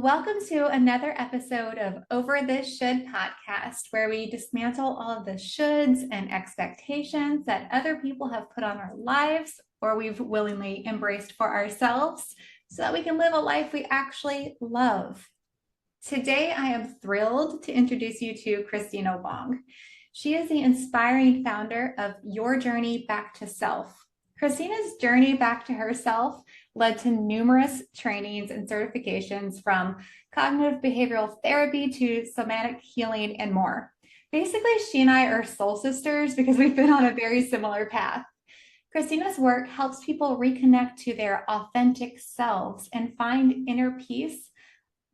Welcome to another episode of Over This Should podcast, where we dismantle all of the shoulds and expectations that other people have put on our lives or we've willingly embraced for ourselves so that we can live a life we actually love. Today, I am thrilled to introduce you to Christina Wong. She is the inspiring founder of Your Journey Back to Self. Christina's journey back to herself led to numerous trainings and certifications from cognitive behavioral therapy to somatic healing and more. Basically, she and I are soul sisters because we've been on a very similar path. Christina's work helps people reconnect to their authentic selves and find inner peace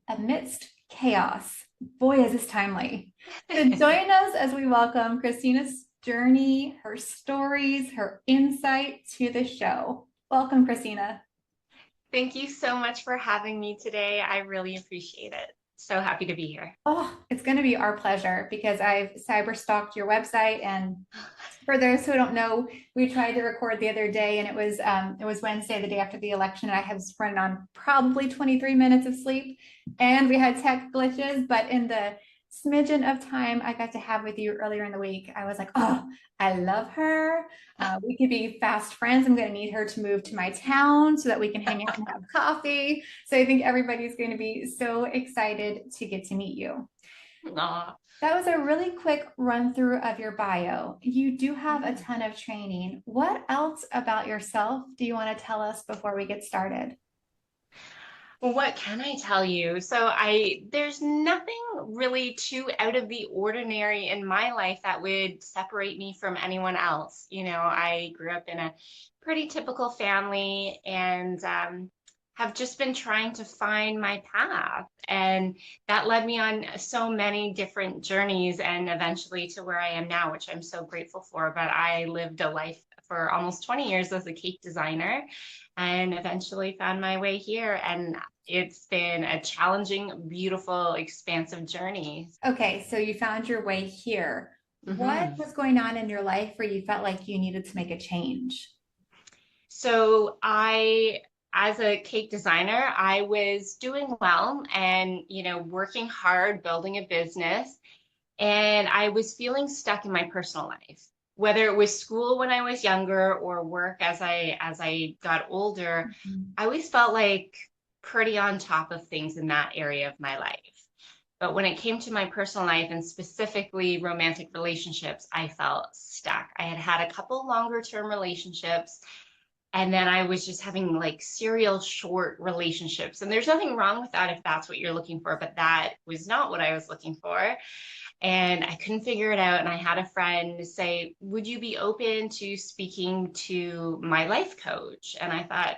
amidst chaos. Boy, is this timely. So join us as we welcome Christina's journey, her stories, her insight to the show. Welcome, Christina. Thank you so much for having me today. I really appreciate it. So happy to be here. Oh, it's going to be our pleasure because I've cyber stalked your website. And for those who don't know, we tried to record the other day and it was Wednesday, the day after the election. And I was running on probably 23 minutes of sleep and we had tech glitches, but in the smidgen of time I got to have with you earlier in the week, I was like, oh, I love her. We could be fast friends. I'm going to need her to move to my town so that we can hang out and have coffee. So I think everybody's going to be so excited to get to meet you. Aw. That was a really quick run through of your bio. You do have a ton of training. What else about yourself do you want to tell us before we get started? Well, what can I tell you? There's nothing really too out of the ordinary in my life that would separate me from anyone else. I grew up in a pretty typical family and have just been trying to find my path. And that led me on so many different journeys and eventually to where I am now, which I'm so grateful for. But I lived a life for almost 20 years as a cake designer and eventually found my way here. And it's been a challenging, beautiful, expansive journey. Okay, so you found your way here. What Mhm. was going on in your life where you felt like you needed to make a change? As a cake designer, I was doing well and, working hard, building a business, and I was feeling stuck in my personal life. Whether it was school when I was younger or work as I got older, Mhm. I always felt like pretty on top of things in that area of my life. But when it came to my personal life and specifically romantic relationships, I felt stuck. I had had a couple longer term relationships and then I was just having like serial short relationships. And there's nothing wrong with that if that's what you're looking for, but that was not what I was looking for. And I couldn't figure it out. And I had a friend say, would you be open to speaking to my life coach? And I thought,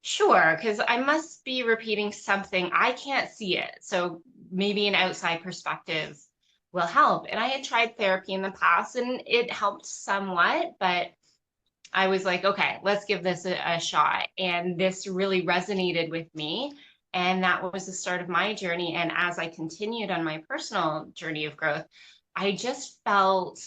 sure, because I must be repeating something. I can't see it. So maybe an outside perspective will help. And I had tried therapy in the past and it helped somewhat, but I was like, okay, let's give this a shot. And this really resonated with me. And that was the start of my journey. And as I continued on my personal journey of growth, I just felt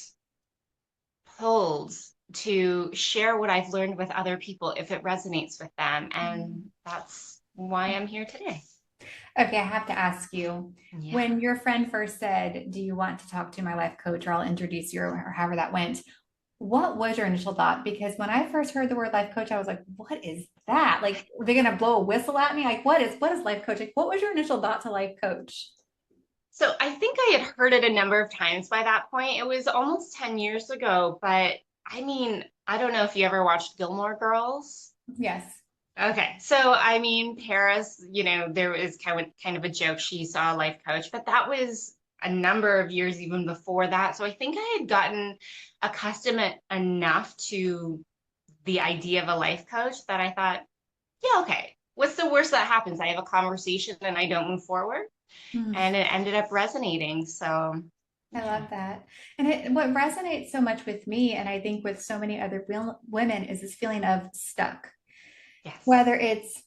pulled to share what I've learned with other people if it resonates with them. And that's why I'm here today. Okay, I have to ask you, Yeah. when your friend first said, do you want to talk to my life coach or I'll introduce you or however that went, what was your initial thought? Because when I first heard the word life coach, I was like, what is that? Like, are they gonna blow a whistle at me? Like, what is life coaching? What was your initial thought to life coach? So I think I had heard it a number of times by that point. It was almost 10 years ago, but I mean, I don't know if you ever watched Gilmore Girls. Yes. Okay, so I mean, Paris, there was kind of a joke she saw a life coach, but that was a number of years even before that. So I think I had gotten accustomed enough to the idea of a life coach that I thought, yeah, okay, what's the worst that happens? I have a conversation and I don't move forward, Hmm. and it ended up resonating. So I yeah, love that. And what resonates so much with me, and I think with so many other women, is this feeling of stuck. yes. Whether it's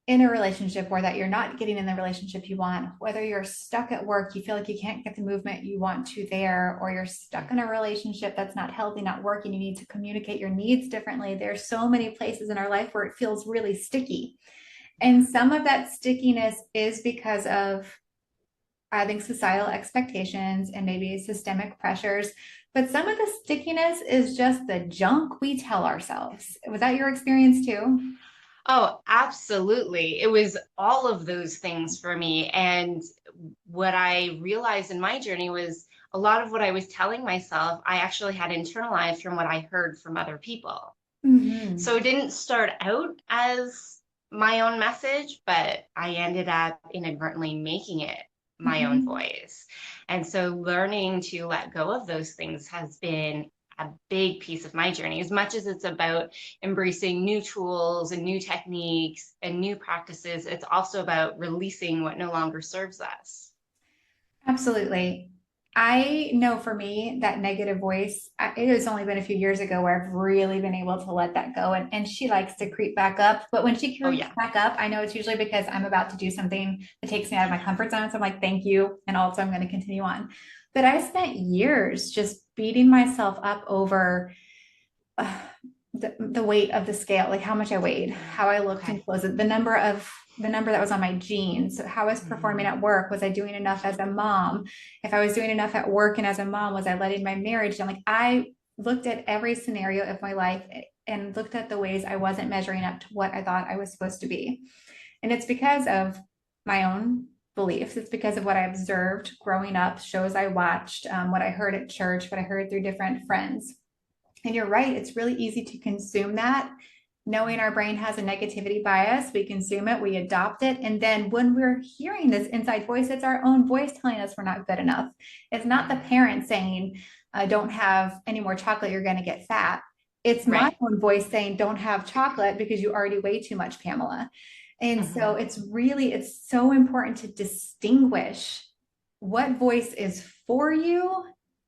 in a relationship or that you're not getting in the relationship you want, whether you're stuck at work, you feel like you can't get the movement you want to there, or you're stuck in a relationship that's not healthy, not working, you need to communicate your needs differently. There's so many places in our life where it feels really sticky. And some of that stickiness is because of, I think, societal expectations and maybe systemic pressures. But some of the stickiness is just the junk we tell ourselves. Was that your experience too? Oh, absolutely. It was all of those things for me. And what I realized in my journey was a lot of what I was telling myself, I actually had internalized from what I heard from other people. Hmm. So it didn't start out as my own message, but I ended up inadvertently making it my own Hmm. voice. And so learning to let go of those things has been a big piece of my journey, as much as it's about embracing new tools and new techniques and new practices. It's also about releasing what no longer serves us. Absolutely. I know for me that negative voice, it has only been a few years ago where I've really been able to let that go. And she likes to creep back up. But when she Oh, creeps yeah. back up, I know it's usually because I'm about to do something that takes me out of my comfort zone. So I'm like, thank you. And also, I'm going to continue on. But I spent years just beating myself up over uh, the weight of the scale, like how much I weighed, how I looked in Okay. clothes, the number that was on my jeans, how I was performing Mhm. at work. Was I doing enough as a mom? If I was doing enough at work and as a mom, was I letting my marriage down? Like I looked at every scenario of my life and looked at the ways I wasn't measuring up to what I thought I was supposed to be. And it's because of my own beliefs. It's because of what I observed growing up, shows I watched, what I heard at church, what I heard through different friends. And you're right, it's really easy to consume that. Knowing our brain has a negativity bias, we consume it, we adopt it. And then when we're hearing this inside voice, it's our own voice telling us we're not good enough. It's not the parent saying, don't have any more chocolate, you're going to get fat. It's my Right. own voice saying, don't have chocolate because you already weigh too much, Pamela. And so Mhm. it's so important to distinguish what voice is for you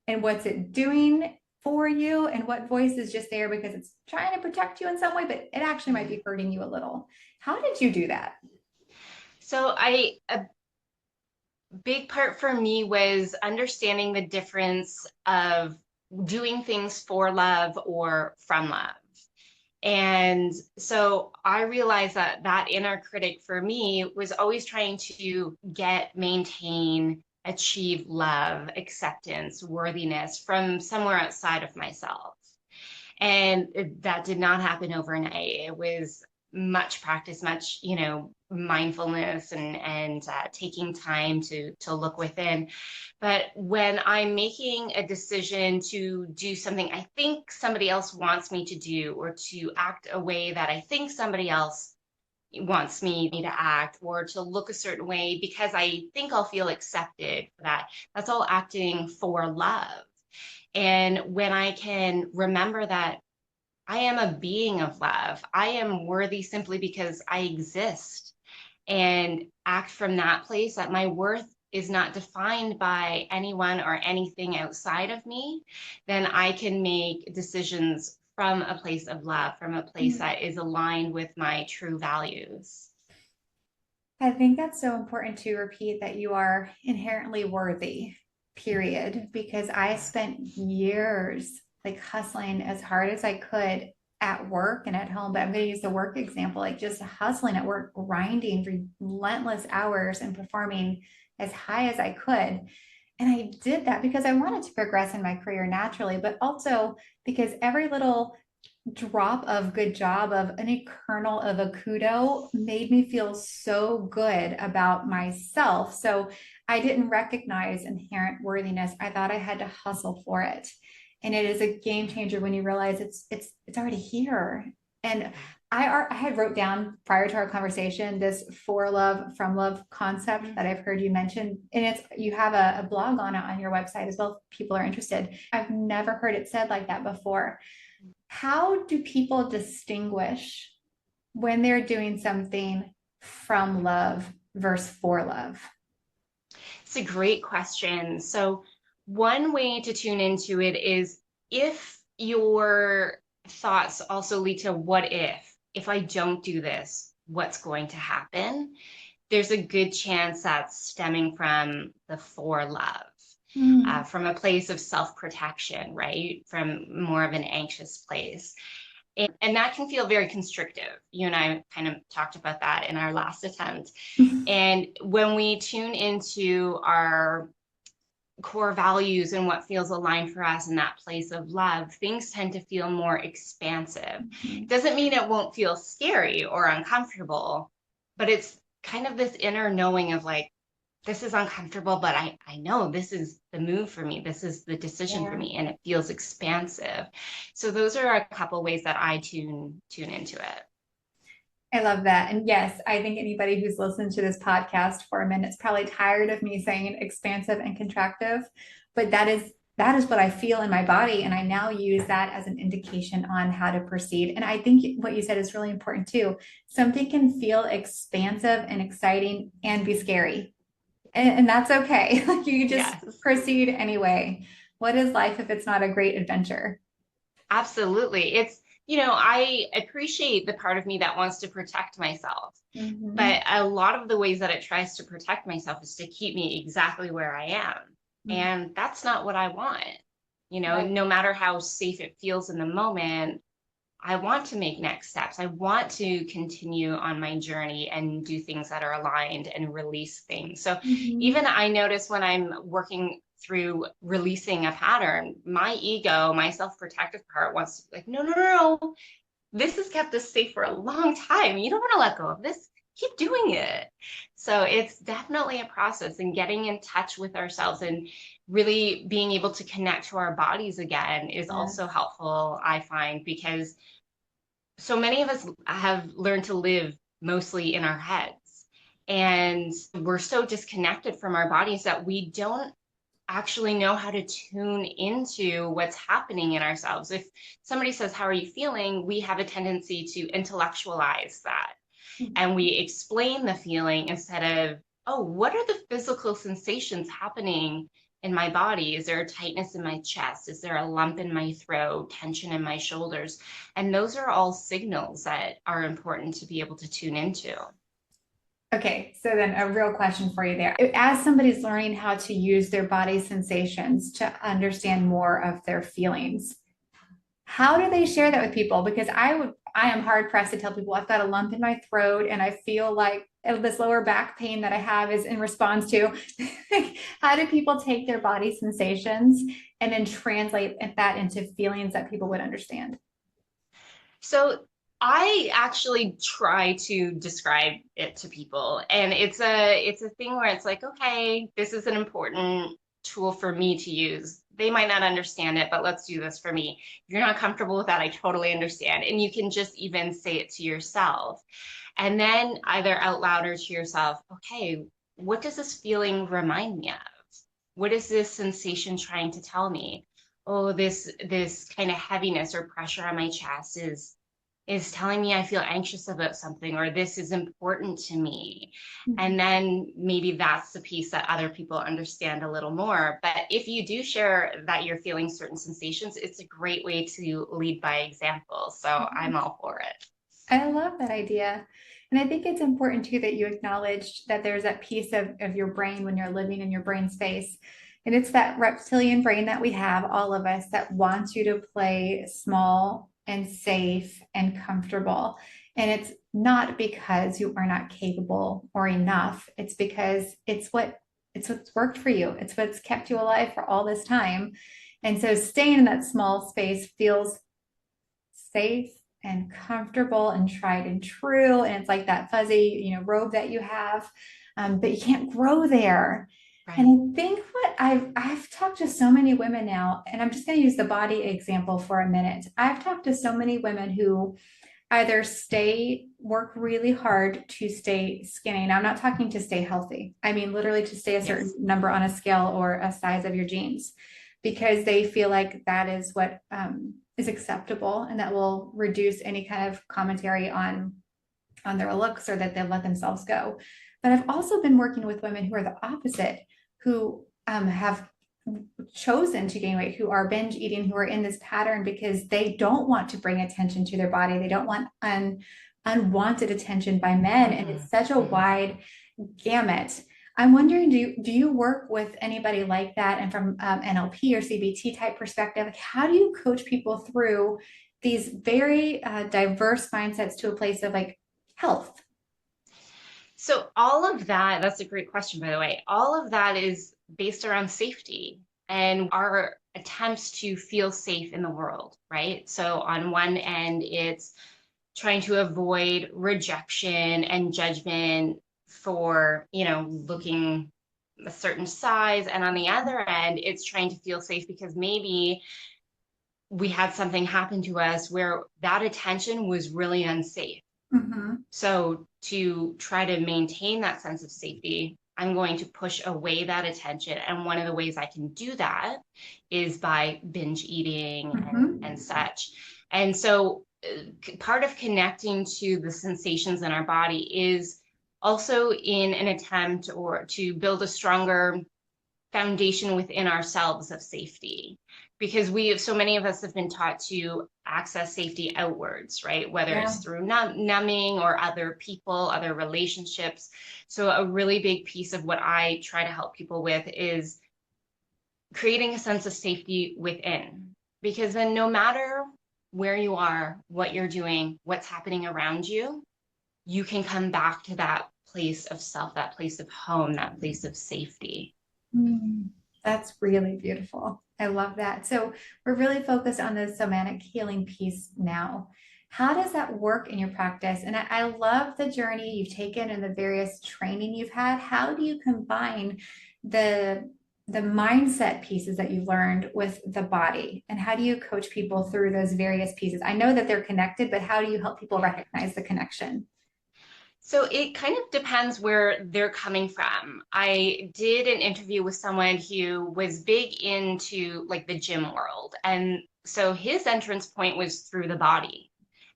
and what's it doing for you, and what voice is just there because it's trying to protect you in some way, but it actually might be hurting you a little. How did you do that? A big part for me was understanding the difference of doing things for love or from love. And so I realized that that inner critic for me was always trying to get, maintain, achieve love, acceptance, worthiness from somewhere outside of myself. And that did not happen overnight. It was much practice, much, mindfulness and taking time to look within. But when I'm making a decision to do something I think somebody else wants me to do, or to act a way that I think somebody else wants me to act, or to look a certain way because I think I'll feel accepted for that, that's all acting for love. And when I can remember that I am a being of love, I am worthy simply because I exist, and act from that place that my worth is not defined by anyone or anything outside of me, then I can make decisions from a place of love, from a place that is aligned with my true values. I think that's so important to repeat that you are inherently worthy, period. Because I spent years like hustling as hard as I could at work and at home. But I'm going to use the work example, like just hustling at work, grinding relentless hours and performing as high as I could. And I did that because I wanted to progress in my career naturally, but also because every little drop of good job of any kernel of a kudo made me feel so good about myself. So I didn't recognize inherent worthiness. I thought I had to hustle for it. And it is a game changer when you realize it's already here. And I had wrote down prior to our conversation this for love from love concept that I've heard you mention, and it's you have a blog on it on your website as well if people are interested. I've never heard it said like that before. How do people distinguish when they're doing something from love versus for love? It's a great question. So, one way to tune into it is if your thoughts also lead to what if I don't do this, what's going to happen? There's a good chance that's stemming from the for love, Mm. from a place of self protection, right? From more of an anxious place. And that can feel very constrictive. You and I kind of talked about that in our last attempt. And when we tune into our core values and what feels aligned for us in that place of love, things tend to feel more expansive. It doesn't mean it won't feel scary or uncomfortable, but it's kind of this inner knowing of like, this is uncomfortable, but I know this is the move for me. This is the decision for Yeah. me, and it feels expansive. So those are a couple ways that I tune into it. I love that. And yes, I think anybody who's listened to this podcast for a minute is probably tired of me saying expansive and contractive, but that is what I feel in my body. And I now use that as an indication on how to proceed. And I think what you said is really important too. Something can feel expansive and exciting and be scary. And that's okay. Like you just Yes. proceed anyway. What is life if it's not a great adventure? Absolutely. I appreciate the part of me that wants to protect myself, Mhm. but a lot of the ways that it tries to protect myself is to keep me exactly where I am. Mhm. And that's not what I want. Right. No matter how safe it feels in the moment, I want to make next steps. I want to continue on my journey and do things that are aligned and release things. So Mhm. even I notice when I'm working through releasing a pattern, my ego, my self-protective part wants to be like, no, no, no, no. This has kept us safe for a long time. You don't want to let go of this. Keep doing it. So it's definitely a process and getting in touch with ourselves and really being able to connect to our bodies again is also Yes. helpful, I find, because so many of us have learned to live mostly in our heads. And we're so disconnected from our bodies that we don't actually know how to tune into what's happening in ourselves. If somebody says, how are you feeling? We have a tendency to intellectualize that and we explain the feeling instead of, oh, what are the physical sensations happening in my body? Is there a tightness in my chest? Is there a lump in my throat, tension in my shoulders? And those are all signals that are important to be able to tune into. Okay, so then a real question for you there. As somebody's learning how to use their body sensations to understand more of their feelings, how do they share that with people? Because I am hard pressed to tell people I've got a lump in my throat and I feel like this lower back pain that I have is in response to. How do people take their body sensations and then translate that into feelings that people would understand? So I actually try to describe it to people, and it's a thing where it's like, okay, this is an important tool for me to use. They might not understand it, but let's do this for me. If you're not comfortable with that, I totally understand. And you can just even say it to yourself. And then either out loud or to yourself, okay, what does this feeling remind me of? What is this sensation trying to tell me? Oh, this kind of heaviness or pressure on my chest is telling me I feel anxious about something or this is important to me. And then maybe that's the piece that other people understand a little more. But if you do share that you're feeling certain sensations, it's a great way to lead by example. So I'm all for it. I love that idea. And I think it's important too that you acknowledge that there's that piece of your brain when you're living in your brain space. And it's that reptilian brain that we have, all of us, that wants you to play small and safe and comfortable. And it's not because you are not capable or enough. It's because it's what's worked for you. It's what's kept you alive for all this time. And so staying in that small space feels safe and comfortable and tried and true. And it's like that fuzzy, robe that you have, but you can't grow there. Right. And I think what I've talked to so many women now, and I'm just going to use the body example for a minute. I've talked to so many women who either work really hard to stay skinny. Now, I'm not talking to stay healthy. I mean, literally to stay a certain Yes. number on a scale or a size of your jeans because they feel like that is what is acceptable and that will reduce any kind of commentary on their looks or that they'll let themselves go. But I've also been working with women who are the opposite, who have chosen to gain weight, who are binge eating, who are in this pattern because they don't want to bring attention to their body. They don't want unwanted attention by men. And Mm-hmm. it's such a Mm-hmm. wide gamut. I'm wondering, do you work with anybody like that? And from NLP or CBT type perspective, how do you coach people through these very diverse mindsets to a place of like health? So all of that, that's a great question, by the way. All of that is based around safety and our attempts to feel safe in the world, right? So on one end, it's trying to avoid rejection and judgment for, looking a certain size. And on the other end, it's trying to feel safe because maybe we had something happen to us where that attention was really unsafe. Mm-hmm. So to try to maintain that sense of safety, I'm going to push away that attention. And one of the ways I can do that is by binge eating Mm-hmm. and such. And so part of connecting to the sensations in our body is also in an attempt or to build a stronger foundation within ourselves of safety, because so many of us have been taught to access safety outwards, right? Whether Yeah. it's through numbing or other people, other relationships. So a really big piece of what I try to help people with is creating a sense of safety within, because then no matter where you are, what you're doing, what's happening around you, you can come back to that place of self, that place of home, that place of safety. Mm, that's really beautiful. I love that. So we're really focused on the somatic healing piece now. How does that work in your practice? And I love the journey you've taken and the various training you've had. How do you combine the the mindset pieces that you've learned with the body? And how do you coach people through those various pieces? I know that they're connected, but how do you help people recognize the connection? So it kind of depends where they're coming from. I did an interview with someone who was big into like the gym world. And so his entrance point was through the body,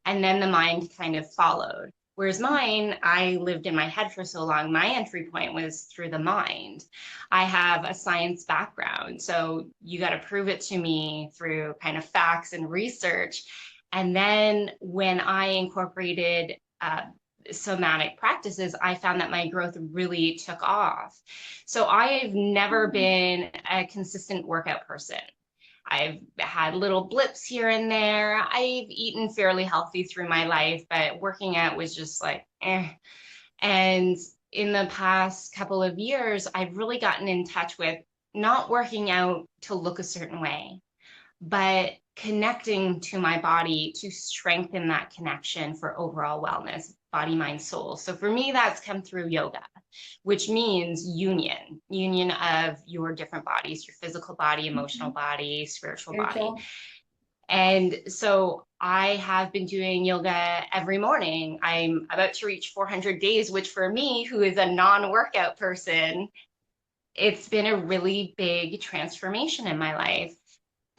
and then the mind kind of followed. Whereas mine, I lived in my head for so long, my entry point was through the mind. I have a science background, so you got to prove it to me through kind of facts and research. And then when I incorporated somatic practices, I found that my growth really took off. So I've never been a consistent workout person. I've had little blips here and there. I've eaten fairly healthy through my life, but working out was just like, eh. And in the past couple of years, I've really gotten in touch with not working out to look a certain way, but connecting to my body to strengthen that connection for overall wellness, body, mind, soul. So for me, that's come through yoga, which means union of your different bodies, your physical body, emotional body, spiritual body. Spiritual. And so I have been doing yoga every morning. I'm about to reach 400 days, which for me, who is a non-workout person, it's been a really big transformation in my life.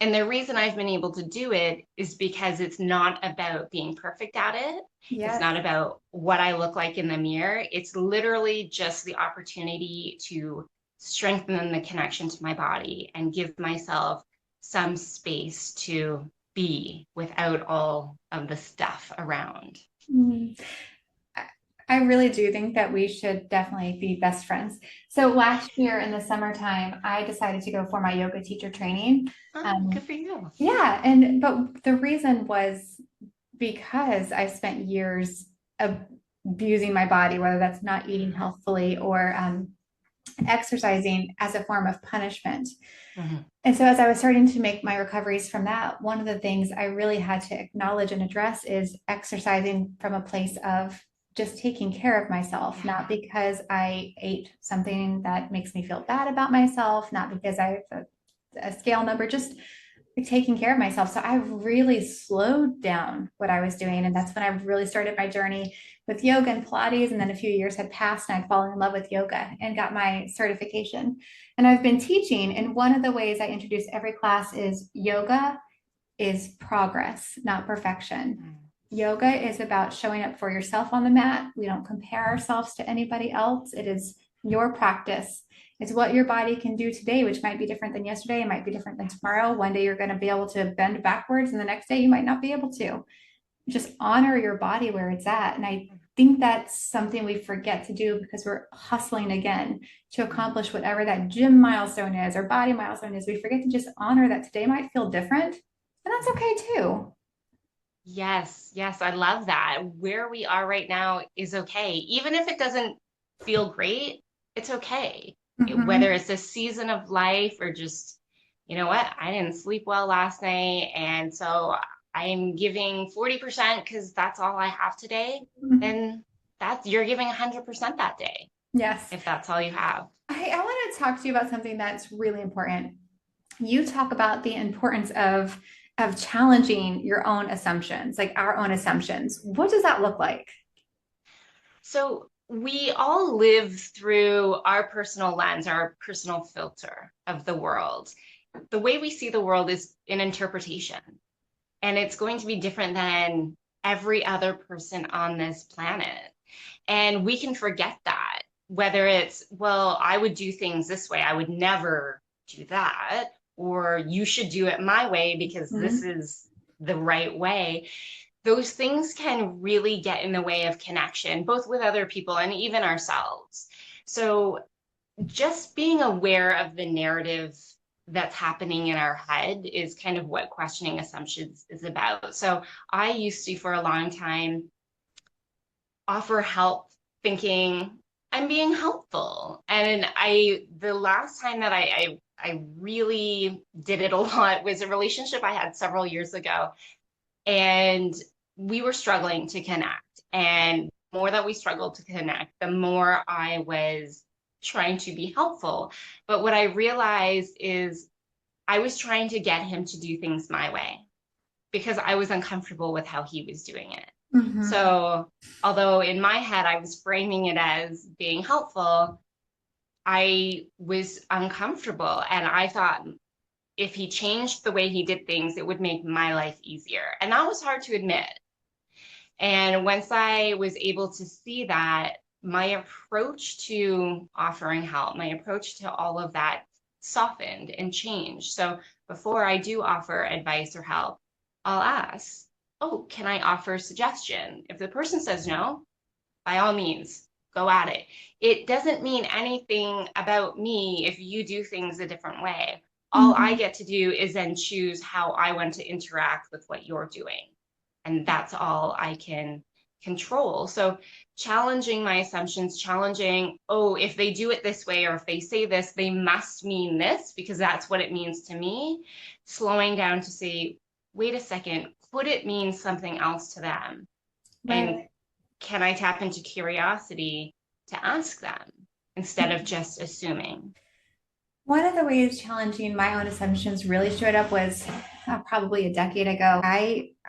And the reason I've been able to do it is because it's not about being perfect at it. It's Yes. not about what I look like in the mirror. It's literally just the opportunity to strengthen the connection to my body and give myself some space to be without all of the stuff around. Mm. I really do think that we should definitely be best friends. So last year in the summertime, I decided to go for my yoga teacher training. Oh, good Um, for you. yeah, and but the reason was because I spent years abusing my body, whether that's not eating healthfully or exercising as a form of punishment. Mhm. And so, as I was starting to make my recoveries from that, one of the things I really had to acknowledge and address is exercising from a place of just taking care of myself, not because I ate something that makes me feel bad about myself, not because I have a scale number, just taking care of myself. So I really slowed down what I was doing. And that's when I really started my journey with yoga and Pilates. And then a few years had passed and I'd fallen in love with yoga and got my certification. And I've been teaching. And one of the ways I introduce every class is yoga is progress, not perfection. Yoga is about showing up for yourself on the mat. We don't compare ourselves to anybody else. It is your practice. It's what your body can do today, which might be different than yesterday. It might be different than tomorrow. One day you're going to be able to bend backwards, and the next day you might not be able to. Just honor your body where it's at. And I think that's something we forget to do because we're hustling again to accomplish whatever that gym milestone is or body milestone is. We forget to just honor that today might feel different, and that's okay too. Yes, yes, I love that. Where we are right now is okay. Even if it doesn't feel great, it's okay. Whether Mhm. it's a season of life or just, you know what, I didn't sleep well last night, and so I'm giving 40% because that's all I have today, Mhm. then that's you're giving 100% that day Yes. if that's all you have. I want to talk to you about something that's really important. You talk about the importance of challenging your own assumptions, like our own assumptions. What does that look like? So we all live through our personal lens, our personal filter of the world. The way we see the world is an interpretation, and it's going to be different than every other person on this planet. And we can forget that, whether it's, well, I would do things this way, I would never do that, or you should do it my way because this Mhm. is the right way. Those things can really get in the way of connection, both with other people and even ourselves. So just being aware of the narrative that's happening in our head is kind of what questioning assumptions is about. So I used to, for a long time, offer help thinking I'm being helpful. And the last time that I really did it a lot was a relationship I had several years ago. And we were struggling to connect. And the more that we struggled to connect, the more I was trying to be helpful. But what I realized is I was trying to get him to do things my way because I was uncomfortable with how he was doing it. Mhm. So, although in my head I was framing it as being helpful, I was uncomfortable. And I thought if he changed the way he did things, it would make my life easier. And that was hard to admit. And once I was able to see that, my approach to offering help, my approach to all of that softened and changed. So before I do offer advice or help, I'll ask, oh, can I offer a suggestion? If the person says no, by all means, go at it. It doesn't mean anything about me if you do things a different way. All I Mhm. get to do is then choose how I want to interact with what you're doing. And that's all I can control. So challenging my assumptions, challenging, oh, if they do it this way or if they say this, they must mean this because that's what it means to me. Slowing down to say, wait a second, could it mean something else to them? And Right. can I tap into curiosity to ask them instead of just assuming? One of the ways challenging my own assumptions really showed up was probably a decade ago.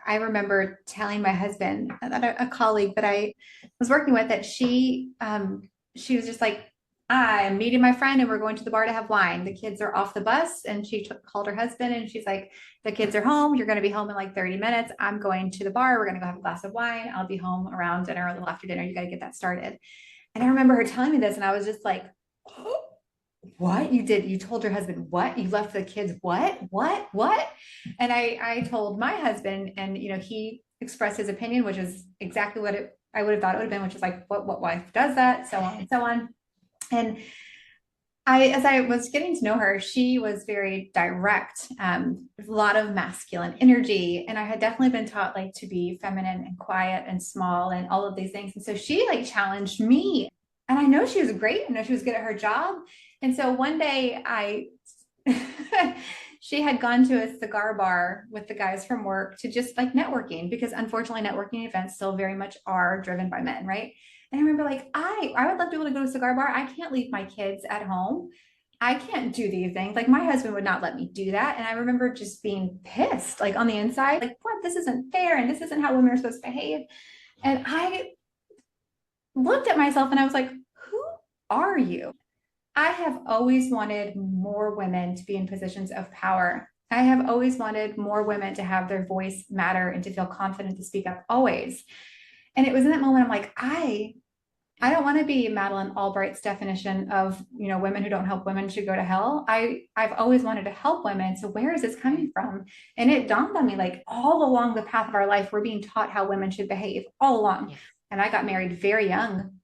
I remember telling my husband, a colleague that I was working with, that she was just like, I'm meeting my friend and we're going to the bar to have wine. The kids are off the bus, and called her husband and she's like, the kids are home. You're going to be home in like 30 minutes. I'm going to the bar. We're going to go have a glass of wine. I'll be home around dinner, a little after dinner. You got to get that started. And I remember her telling me this, and I was just like, oh, what you did? You told your husband what? You left the kids what? And I told my husband, and he expressed his opinion, which is exactly what I would have thought it would have been, which is like, what wife does that, so on and so on. And as I was getting to know her, she was very direct, a lot of masculine energy, and I had definitely been taught like to be feminine and quiet and small and all of these things. And so she like challenged me, and I know she was great. I know she was good at her job. And so one day she had gone to a cigar bar with the guys from work to just like networking, because unfortunately networking events still very much are driven by men, right? And I remember like, I would love to be able to go to a cigar bar. I can't leave my kids at home. I can't do these things. Like my husband would not let me do that. And I remember just being pissed, like on the inside, like, what? This isn't fair. And this isn't how women are supposed to behave. And I looked at myself and I was like, who are you? I have always wanted more women to be in positions of power. I have always wanted more women to have their voice matter and to feel confident to speak up always. And it was in that moment I'm like, I don't want to be Madeleine Albright's definition of, women who don't help women should go to hell. I've always wanted to help women. So where is this coming from? And it dawned on me, like, all along the path of our life, we're being taught how women should behave all along. Yes. And I got married very young,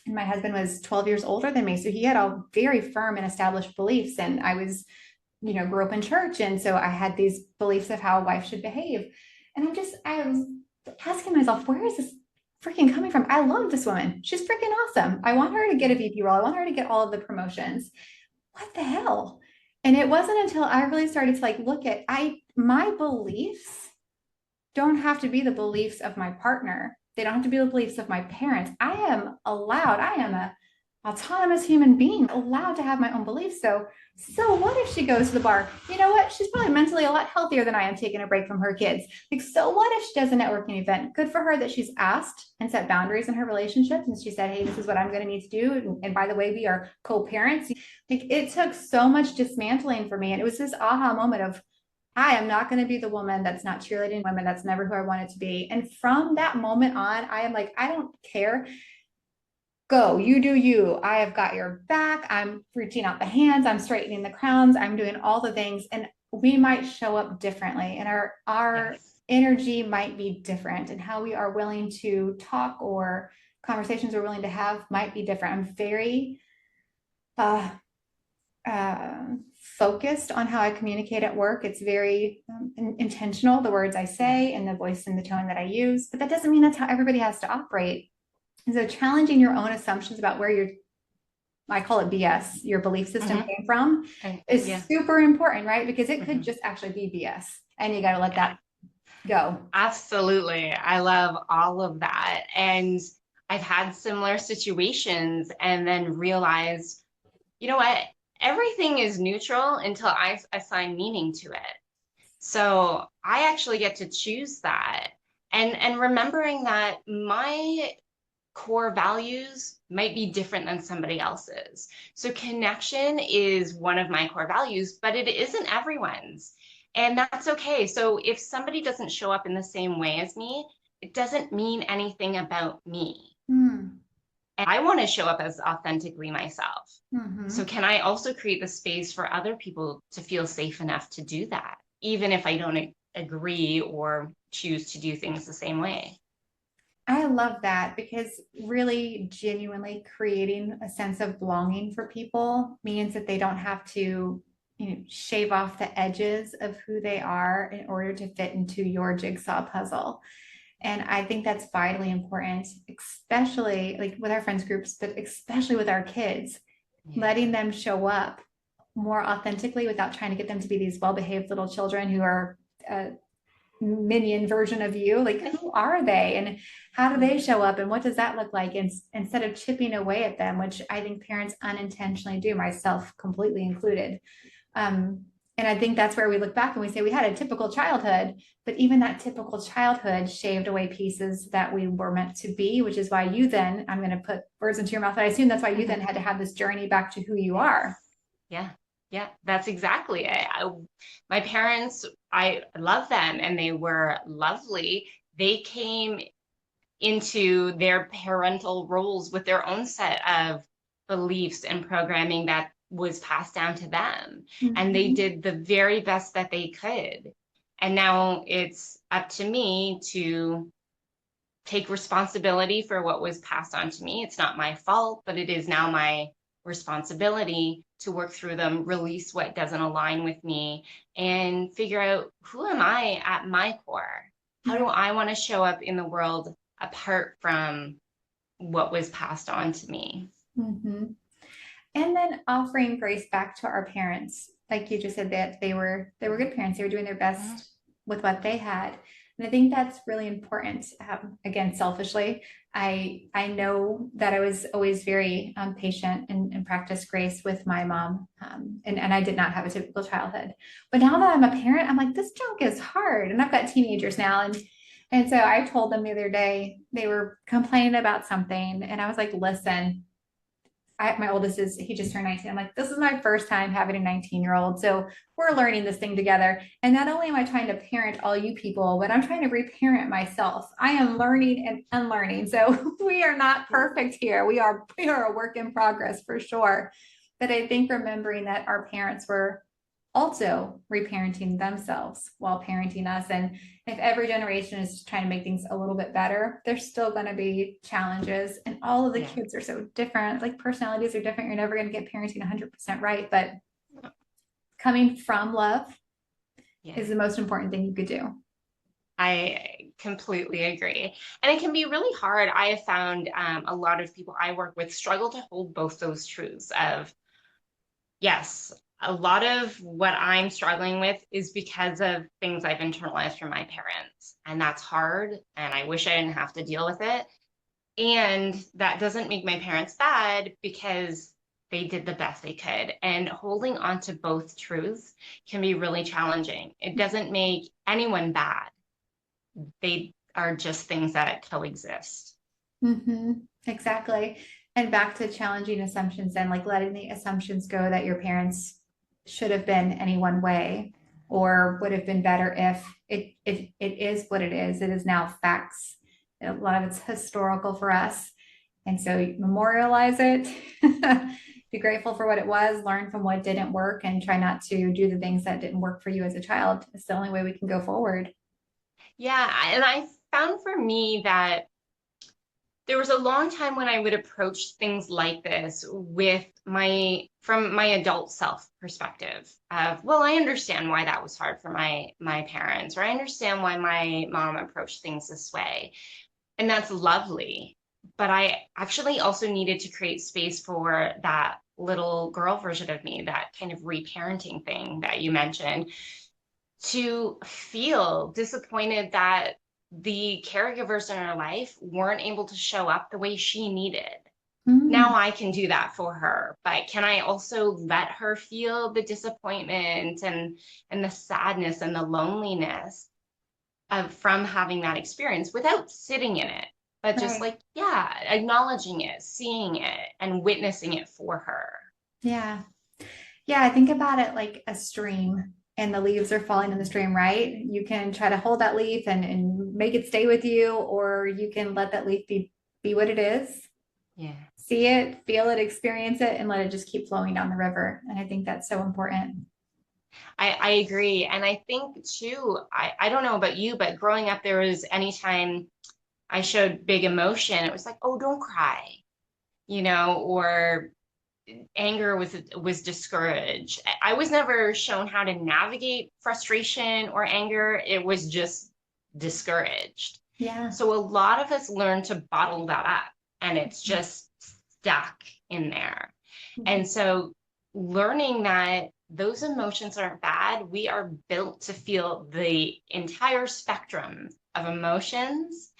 and my husband was 12 years older than me. So he had all very firm and established beliefs. And I was, grew up in church. And so I had these beliefs of how a wife should behave. And I was asking myself, where is this freaking coming from? I love this woman. She's freaking awesome. I want her to get a VP role. I want her to get all of the promotions. What the hell? And it wasn't until I really started to like look at my beliefs don't have to be the beliefs of my partner. They don't have to be the beliefs of my parents. I am a autonomous human being allowed to have my own beliefs. So what if she goes to the bar? You know what? She's probably mentally a lot healthier than I am taking a break from her kids. Like, so what if she does a networking event? Good for her that she's asked and set boundaries in her relationships. And she said, hey, this is what I'm going to need to do. And by the way, we are co-parents. Like, it took so much dismantling for me. And it was this aha moment of, I am not going to be the woman that's not cheerleading women. That's never who I wanted to be. And from that moment on, I am like, I don't care. Go, you do you. I have got your back. I'm reaching out the hands. I'm straightening the crowns. I'm doing all the things. And we might show up differently. And our Yes. energy might be different. And how we are willing to talk or conversations we're willing to have might be different. I'm very uh, focused on how I communicate at work. It's very intentional, the words I say and the voice and the tone that I use, but that doesn't mean that's how everybody has to operate. And so challenging your own assumptions about where I call it BS, your belief system came from is super important, right? Because it could just actually be BS and you got to let that go. Absolutely. I love all of that. And I've had similar situations and then realized, you know what? Everything is neutral until I assign meaning to it. So I actually get to choose that. And remembering that my core values might be different than somebody else's. So connection is one of my core values, but it isn't everyone's. And that's okay. So if somebody doesn't show up in the same way as me, it doesn't mean anything about me. Mm. And I want to show up as authentically myself. Mm-hmm. So can I also create the space for other people to feel safe enough to do that, even if I don't agree or choose to do things the same way? I love that because really genuinely creating a sense of belonging for people means that they don't have to, shave off the edges of who they are in order to fit into your jigsaw puzzle. And I think that's vitally important, especially like with our friends groups, but especially with our kids, letting them show up more authentically without trying to get them to be these well-behaved little children who are minion version of you. Like, who are they and how do they show up and what does that look like? And instead of chipping away at them, which I think parents unintentionally do, myself completely included. And I think that's where we look back and we say we had a typical childhood, but even that typical childhood shaved away pieces that we were meant to be, which is why you then, I'm going to put words into your mouth, but I assume that's why you then had to have this journey back to who you are. Yeah. Yeah, that's exactly it. My parents, I love them and they were lovely. They came into their parental roles with their own set of beliefs and programming that was passed down to them. And they did the very best that they could. And now it's up to me to take responsibility for what was passed on to me. It's not my fault, but it is now my responsibility to work through them, release what doesn't align with me, and figure out who am I at my core? How do I want to show up in the world apart from what was passed on to me? Mm-hmm. And then offering grace back to our parents, like you just said, that they were good parents. They were doing their best with what they had, and I think that's really important. Again, selfishly, I know that I was always very patient and practiced grace with my mom, and I did not have a typical childhood. But now that I'm a parent, I'm like, this junk is hard, and I've got teenagers now, and so I told them the other day they were complaining about something, and I was like, listen. My oldest he just turned 19. I'm like, this is my first time having a 19-year-old. So we're learning this thing together. And not only am I trying to parent all you people, but I'm trying to reparent myself. I am learning and unlearning. So we are not perfect here. We are a work in progress for sure. But I think remembering that our parents were also reparenting themselves while parenting us. And if every generation is trying to make things a little bit better, there's still going to be challenges. And all of the kids are so different. Like, personalities are different. You're never going to get parenting 100% right. But coming from love is the most important thing you could do. I completely agree. And it can be really hard. I have found a lot of people I work with struggle to hold both those truths of, yes, a lot of what I'm struggling with is because of things I've internalized from my parents. And that's hard. And I wish I didn't have to deal with it. And that doesn't make my parents bad because they did the best they could. And holding on to both truths can be really challenging. It doesn't make anyone bad. They are just things that coexist. Mm-hmm. Exactly. And back to challenging assumptions and like letting the assumptions go that your parents should have been any one way or would have been better if it is what it is. It is now facts. A lot of it's historical for us. And so you memorialize it, be grateful for what it was, learn from what didn't work, and try not to do the things that didn't work for you as a child. It's the only way we can go forward. Yeah. And I found for me that there was a long time when I would approach things like this with from my adult self perspective of, well, I understand why that was hard for my parents, or I understand why my mom approached things this way. And that's lovely. But I actually also needed to create space for that little girl version of me, that kind of reparenting thing that you mentioned, to feel disappointed that the caregivers in her life weren't able to show up the way she needed. Mm, Now I can do that for her, but can I also let her feel the disappointment and the sadness and the loneliness of from having that experience without sitting in it, but just right. like, yeah, acknowledging it, seeing it, and witnessing it for her. Yeah. Yeah, I think about it like a stream and the leaves are falling in the stream, right? You can try to hold that leaf and make it stay with you, or you can let that leaf be what it is, Yeah. see it, feel it, experience it, and let it just keep flowing down the river. And I think that's so important. I agree. And I think too, I don't know about you, but growing up, there was anytime I showed big emotion, it was like, oh, don't cry, or anger was discouraged. I was never shown how to navigate frustration or anger. It was just discouraged. Yeah. So a lot of us learn to bottle that up and it's just stuck in there. Mhm. And so learning that those emotions aren't bad, we are built to feel the entire spectrum of emotions,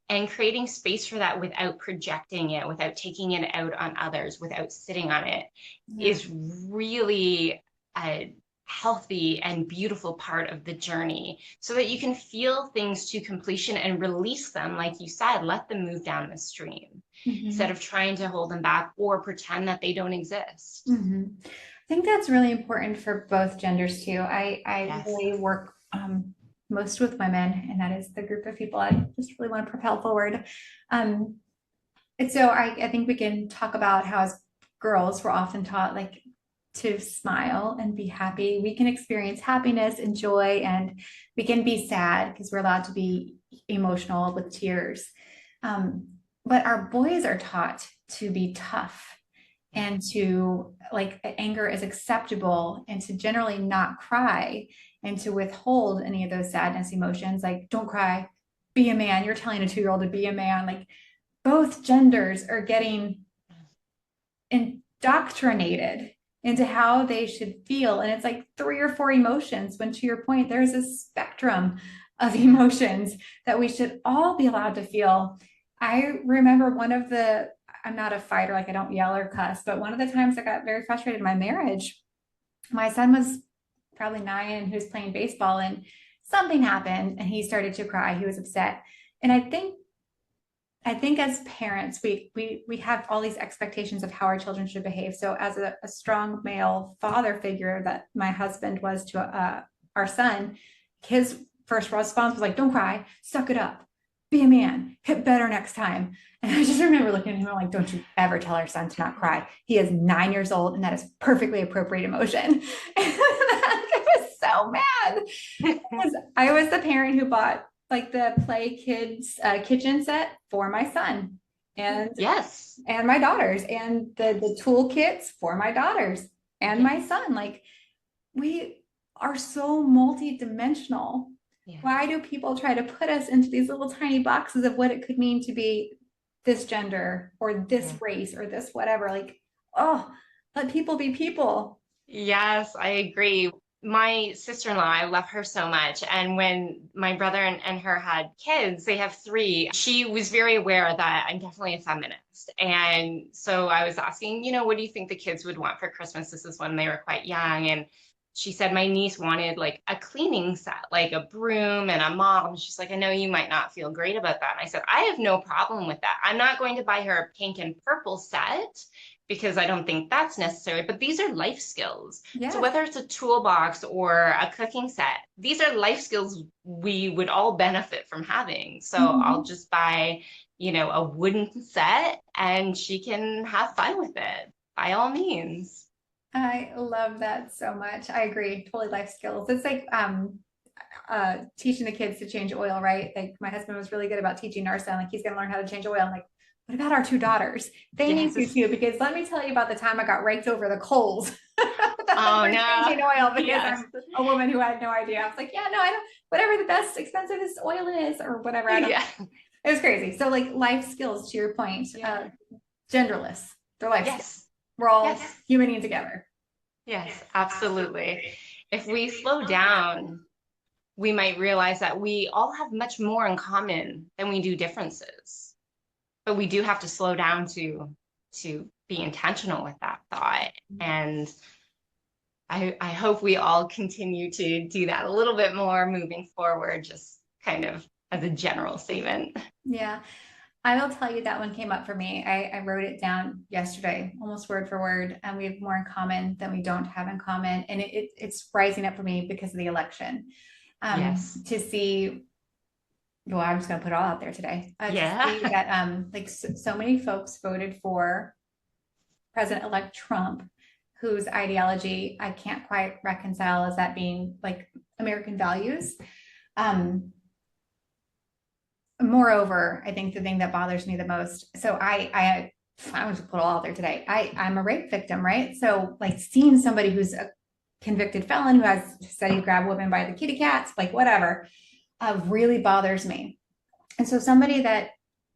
and creating space for that without projecting it, without taking it out on others, without sitting on it Yeah. is really a healthy and beautiful part of the journey, so that you can feel things to completion and release them. Like you said, let them move down the stream instead Mhm. of trying to hold them back or pretend that they don't exist. Mhm. I think that's really important for both genders too. I Yes. really work most with women, and that is the group of people I just really want to propel forward. Um, and so I think we can talk about how as girls we're often taught like to smile and be happy. We can experience happiness and joy, and we can be sad because we're allowed to be emotional with tears. Um, but our boys are taught to be tough Yeah. and to like anger is acceptable and to generally not cry and to withhold any of those sadness emotions. Like, don't cry, be a man. You're telling a 2-year-old to be a man. Like, both genders are getting indoctrinated into how they should feel. And it's like 3 or 4 emotions, when to your point, there's a spectrum of Yeah. emotions that we should all be allowed to feel. I remember one of the, I'm not a fighter, like I don't yell or cuss, but one of the times I got very frustrated in my marriage, my son was probably 9 and he was playing baseball and something happened and he started to cry. He was upset. And I think as parents, we have all these expectations of how our children should behave. So as a strong male father figure that my husband was to our son, his first response was like, "Don't cry, suck it up, be a man, hit better next time." And I just remember looking at him like, "Don't you ever tell our son to not cry. He is 9 years old, and that is perfectly appropriate emotion." And I was so mad because I was the parent who bought like the Play Kids kitchen set for my son and Yes. my daughters, and the Yes. tool kits for my daughters and Yeah. my son. Like, we are so multi-dimensional Yeah. Why do people try to put us into these little tiny boxes of what it could mean to be this gender or this Yeah. race or this whatever? Like, oh, let people be people. Yes, I agree. My sister-in-law, I love her so much. And when my brother and her had kids, they have three, she was very aware that I'm definitely a feminist. And so I was asking, what do you think the kids would want for Christmas? This is when they were quite young. And she said my niece wanted like a cleaning set, like a broom and a mop. And she's like, I know you might not feel great about that. And I said, I have no problem with that. I'm not going to buy her a pink and purple set because I don't think that's necessary. But these are life skills. So Yes. whether it's a toolbox or a cooking set, these are life skills we would all benefit from having. So I'll Mhm. just buy, a wooden set and she can have fun with it by all means. I love that so much. I agree. Totally life skills. It's like teaching the kids to change oil, right? Like my husband was really good about teaching our son, like he's gonna learn how to change oil. I'm like, what about our two daughters? They need to Yes. too, because let me tell you about the time I got raked over the coals Oh for no. changing oil because Yes. I'm a woman who had no idea. I was like, yeah, no, I don't, whatever the best expensivest oil is or whatever. I don't, Yeah. it was crazy. So like life skills to your point, Yeah. genderless, they're life skills. Yes. We're all Yes. humaning together. Yes, absolutely. If we slow down, we might realize that we all have much more in common than we do differences. But we do have to slow down to be intentional with that thought. And I hope we all continue to do that a little bit more moving forward, just kind of as a general statement. Yeah. I will tell you that one came up for me. I wrote it down yesterday, almost word for word, and we have more in common than we don't have in common. And it's rising up for me because of the election. Yes. To see, well, I'm just going to put it all out there today. To Yeah. see that, like so many folks voted for President-elect Trump, whose ideology I can't quite reconcile as that being like American values. Um, Moreover, I think the thing that bothers me the most, so I was put all out there today. I'm a rape victim, right? So like seeing somebody who's a convicted felon who has said he grabbed women by the kitty cats, like whatever, really bothers me. And so somebody that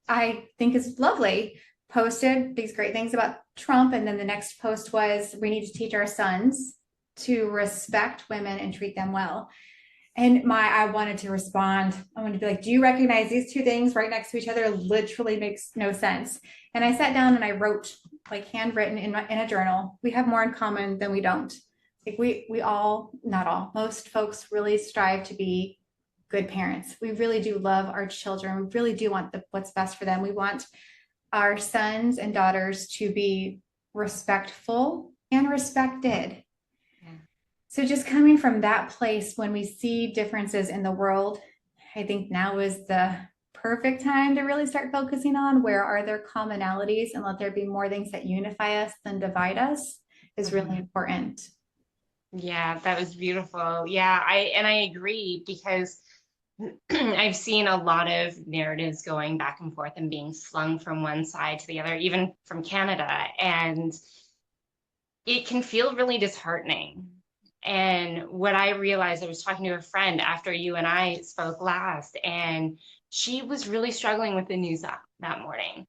I think is lovely posted these great things about Trump, and then the next post was, we need to teach our sons to respect women and treat them well. And I wanted to respond. I wanted to be like, do you recognize these two things right next to each other? Literally makes no sense. And I sat down and I wrote, like handwritten in a journal, we have more in common than we don't. Like we all, not all, most folks really strive to be good parents. We really do love our children. We really do want what's best for them. We want our sons and daughters to be respectful and respected. Yeah. So just coming from that place, when we see differences in the world, I think now is the perfect time to really start focusing on where are there commonalities and let there be more things that unify us than divide us is really Mhm. important. Yeah, that was beautiful. Yeah, I agree because I've seen a lot of narratives going back and forth and being slung from one side to the other, even from Canada. And it can feel really disheartening. And what I realized, I was talking to a friend after you and I spoke last, and she was really struggling with the news that morning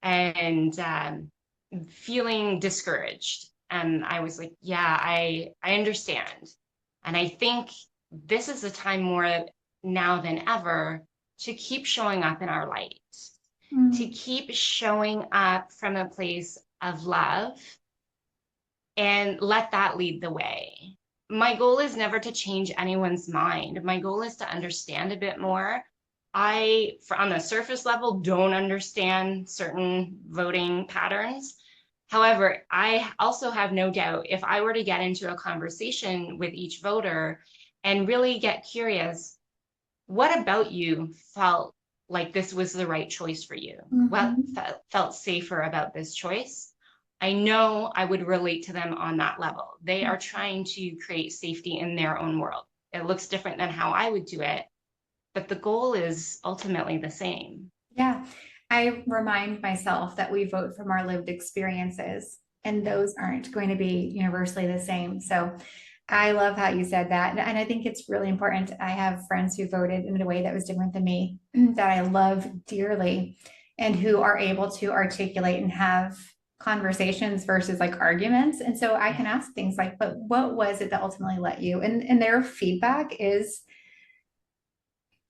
and feeling discouraged. And I was like, yeah, I understand. And I think this is a time more now than ever to keep showing up in our light, to Mm, keep showing up from a place of love and let that lead the way. My goal is never to change anyone's mind. My goal is to understand a bit more. On the surface level, don't understand certain voting patterns. However, I also have no doubt if I were to get into a conversation with each voter and really get curious, what about you felt like this was the right choice for you? What mhm. felt safer about this choice? I know I would relate to them on that level. They are trying to create safety in their own world. It looks different than how I would do it, but the goal is ultimately the same. Yeah. I remind myself that we vote from our lived experiences, and Yeah. those aren't going to be universally the same. So I love how you said that. And I think it's really important. I have friends who voted in a way that was different than me that I love dearly and who are able to articulate and have conversations versus like arguments. And so I Yeah. can ask things like, but what was it that ultimately let you? And their feedback is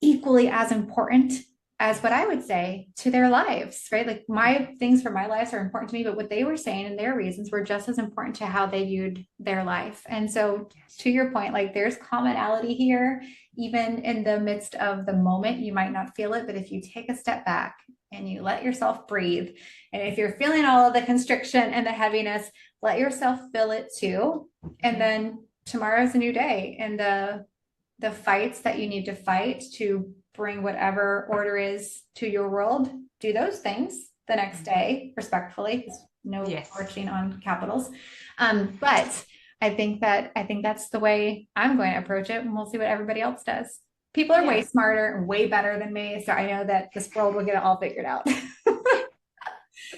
equally as important as what I would say to their lives, right? Like my things for my lives are important to me, but what they were saying and their reasons were just as important to how they viewed their life. And so, to your point, like there's commonality here, even in the midst of the moment, you might not feel it, but if you take a step back and you let yourself breathe, and if you're feeling all of the constriction and the heaviness, let yourself feel it too. And then tomorrow's a new day, and the fights that you need to fight to bring whatever order is to your world, do those things the next day respectfully. No Yes. torching on capitals. But I think that's the way I'm going to approach it, and we'll see what everybody else does. People are way Yeah. smarter and way better than me, so I know that this world will get it all figured out.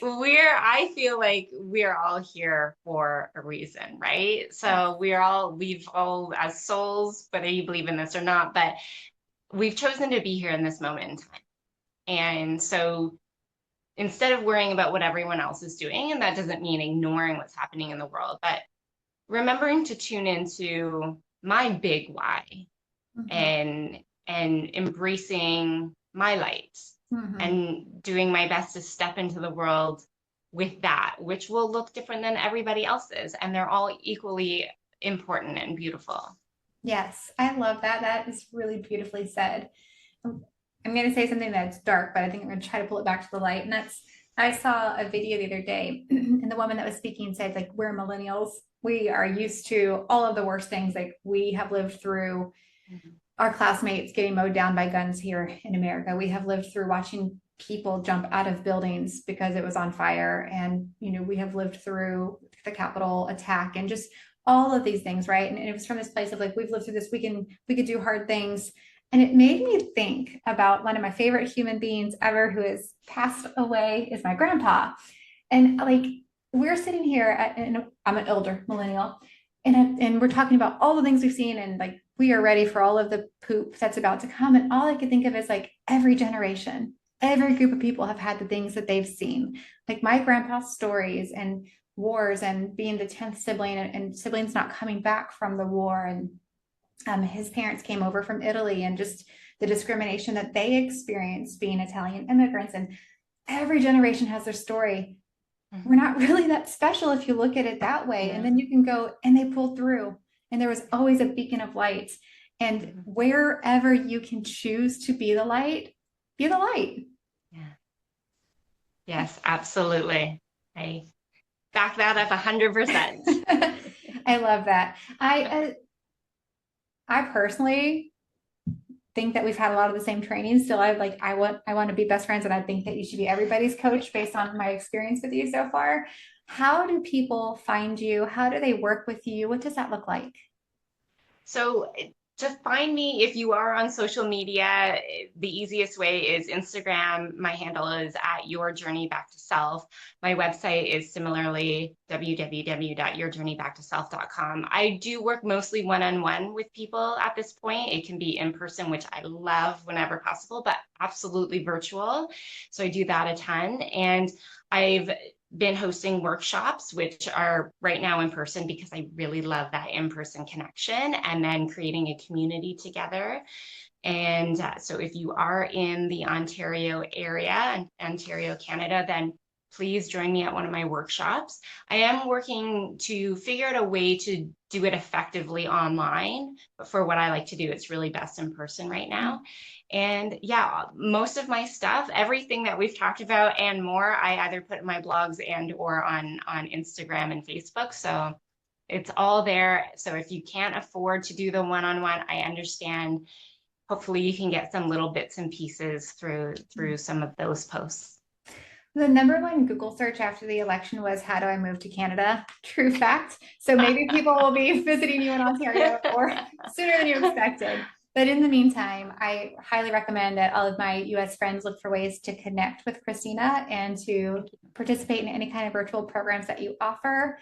I feel like we're all here for a reason, right? So we've all, as souls, whether you believe in this or not, but we've chosen to be here in this moment in time. And so instead of worrying about what everyone else is doing, and that doesn't mean ignoring what's happening in the world, but remembering to tune into my big why Mhm. and embracing my light Mhm. and doing my best to step into the world with that, which will look different than everybody else's. And they're all equally important and beautiful. Yes, I love that. That is really beautifully said. I'm going to say something that's dark, but I think I'm going to try to pull it back to the light. And that's, I saw a video the other day, and the woman that was speaking said, like, we're millennials. We are used to all of the worst things. Like, we have lived through Mhm. our classmates getting mowed down by guns here in America. We have lived through watching people jump out of buildings because it was on fire. And, we have lived through the Capitol attack and just all of these things, right? And it was from this place of like, we've lived through this, we could do hard things. And it made me think about one of my favorite human beings ever who has passed away is my grandpa. And like, we're sitting here and I'm an elder millennial, and we're talking about all the things we've seen, and like we are ready for all of the poop that's about to come. And all I could think of is like every generation, every group of people have had the things that they've seen. Like my grandpa's stories and wars and being the 10th sibling, and siblings not coming back from the war. And his parents came over from Italy, and just the discrimination that they experienced being Italian immigrants. And every generation has their story. We're Mhm. not really that special if you look at it that way. And then No. you can go, and they pulled through, and there was always a beacon of light. And Mhm. wherever you can choose to be the light, be the light. Yeah. Yes, absolutely. I back that up 100%. I love that. I personally think that we've had a lot of the same training. Still, I want to be best friends, and I think that you should be everybody's coach based on my experience with you so far. How do people find you? How do they work with you? What does that look like? So to find me, if you are on social media, the easiest way is Instagram. My handle is at Your Journey Back to Self. My website is similarly www.yourjourneybacktoself.com. I do work mostly one-on-one with people at this point. It can be in person, which I love whenever possible, but absolutely virtual. So I do that a ton. And I've been hosting workshops, which are right now in person because I really love that in-person connection, and then creating a community together. And so if you are in the Ontario area, Ontario, Canada, then please join me at one of my workshops. I am working to figure out a way to do it effectively online, but for what I like to do, it's really best in person right now. And yeah, most of my stuff, everything that we've talked about and more, I either put in my blogs and or on Instagram and Facebook. So it's all there. So if you can't afford to do the one-on-one, I understand. Hopefully you can get some little bits and pieces through some of those posts. The number one Google search after the election was, how do I move to Canada? True fact. So maybe people will be visiting you in Ontario or sooner than you expected. But in the meantime, I highly recommend that all of my US friends look for ways to connect with Christina and to participate in any kind of virtual programs that you offer.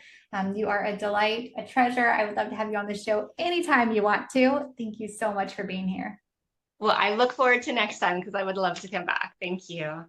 You are a delight, a treasure. I would love to have you on the show anytime you want to. Thank you so much for being here. Well, I look forward to next time because I would love to come back. Thank you.